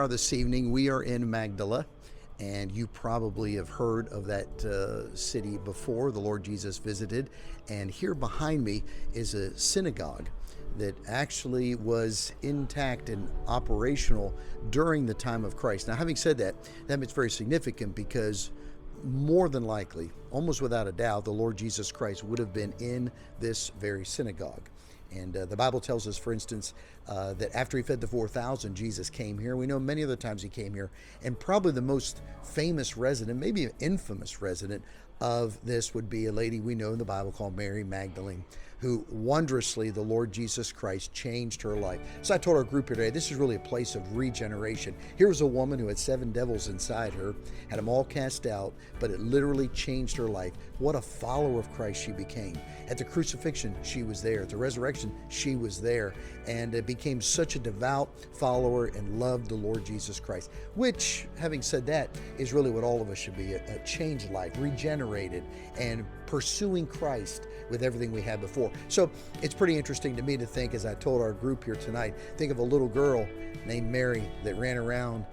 are this evening. We are in Magdala, and you probably have heard of that city before. The Lord Jesus visited, and here behind me is a synagogue that actually was intact and operational during the time of Christ. Now, having said that, it's very significant because more than likely, almost without a doubt, the Lord Jesus Christ would have been in this very synagogue. And the Bible tells us, for instance, that after he fed the 4,000, Jesus came here. We know many other times he came here. And probably the most famous resident, maybe an infamous resident of this would be a lady we know in the Bible called Mary Magdalene, who wondrously the Lord Jesus Christ changed her life. So I told our group here today, this is really a place of regeneration. Here was a woman who had 7 devils inside her, had them all cast out, but it literally changed her life. What a follower of Christ she became. At the crucifixion, she was there. At the resurrection, she was there. And it became such a devout follower and loved the Lord Jesus Christ, which, having said that, is really what all of us should be, a changed life, regenerated, and pursuing Christ with everything we had before. So it's pretty interesting to me to think, as I told our group here tonight, think of a little girl named Mary that ran around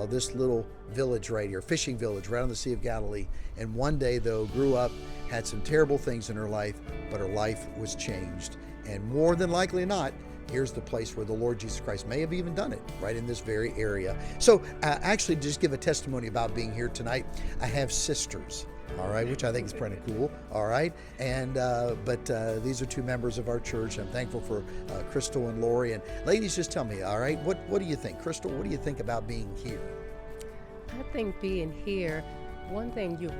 this little village right here, fishing village right on the Sea of Galilee. And one day, though, grew up, had some terrible things in her life, but her life was changed. And more than likely not, here's the place where the Lord Jesus Christ may have even done it, right in this very area. So actually, just give a testimony about being here tonight. I have sisters, all right, which I think is pretty cool, all right. And but these are 2 members of our church. I'm thankful for Crystal and Lori. And ladies, just tell me, all right, what do you think? Crystal, what do you think about being here? I think being here, one thing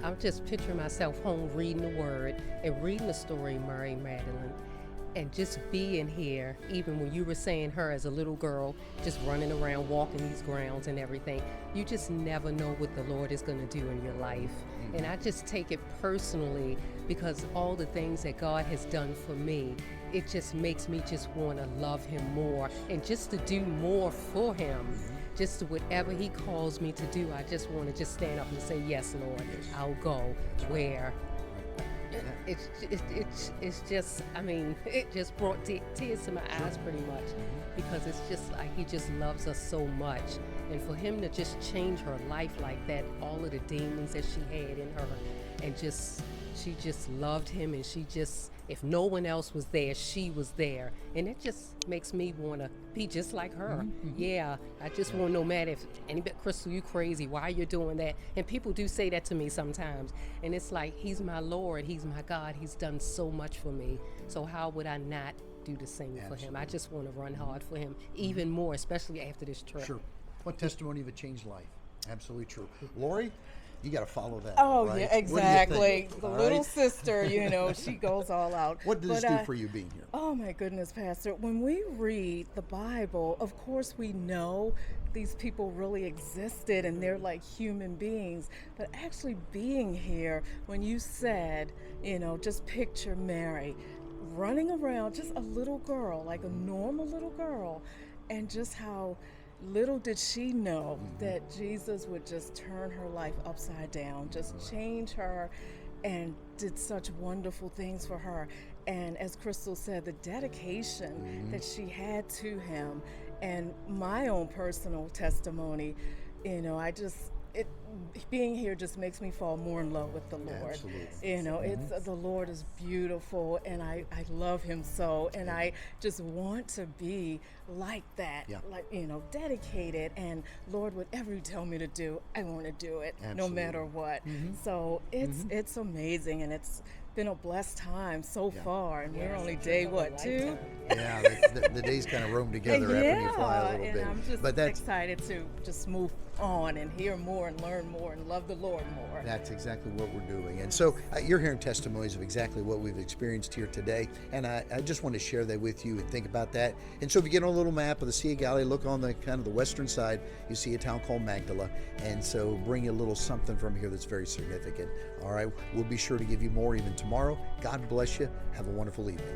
I'm just picturing myself home reading the Word and reading the story of Mary Magdalene, and just being here, even when you were saying her as a little girl, just running around, walking these grounds and everything, you just never know what the Lord is going to do in your life. And I just take it personally because all the things that God has done for me, it just makes me just want to love him more and just to do more for him. Just whatever he calls me to do, I just want to just stand up and say, yes, Lord, I'll go where. It's just, I mean, it just brought tears to my eyes pretty much, because it's just like he just loves us so much. And for him to just change her life like that, all of the demons that she had in her, and she just loved him, and she just, if no one else was there, she was there. And it just makes me want to be just like her. Yeah, I just want, no matter if anybody, Crystal, you crazy, why are you doing that? And people do say that to me sometimes. And it's like, he's my Lord, he's my God, he's done so much for me. So how would I not do the same for him? I just want to run hard for him even more, especially after this trip. Sure. What testimony of a changed life? Absolutely true. Lori, you got to follow that. Oh, right? yeah, exactly. The All little right? sister, she goes all out. What does this do for you being here? Oh, my goodness, Pastor. When we read the Bible, of course we know these people really existed and they're like human beings. But actually being here, when you said, just picture Mary running around, just a little girl, like a normal little girl, and just how little did she know that Jesus would just turn her life upside down, just change her, and did such wonderful things for her. And as Crystal said, the dedication that she had to him, and my own personal testimony, being here just makes me fall more in love with the Lord. Absolutely. It's the Lord is beautiful, and I love him so, and I just want to be like that, dedicated, and Lord, whatever you tell me to do, I want to do it, no matter what. So it's amazing, and it's been a blessed time so far, and we're only day 2? Yeah, the days kind of roam together after you fly a little bit. I'm just excited to just move on and hear more and learn more and love the Lord more. That's exactly what we're doing. And so you're hearing testimonies of exactly what we've experienced here today. And I just want to share that with you and think about that. And so if you get on a little map of the Sea of Galilee, look on the kind of the western side, you see a town called Magdala. And so bring you a little something from here that's very significant. All right, we'll be sure to give you more even tomorrow. God bless you. Have a wonderful evening.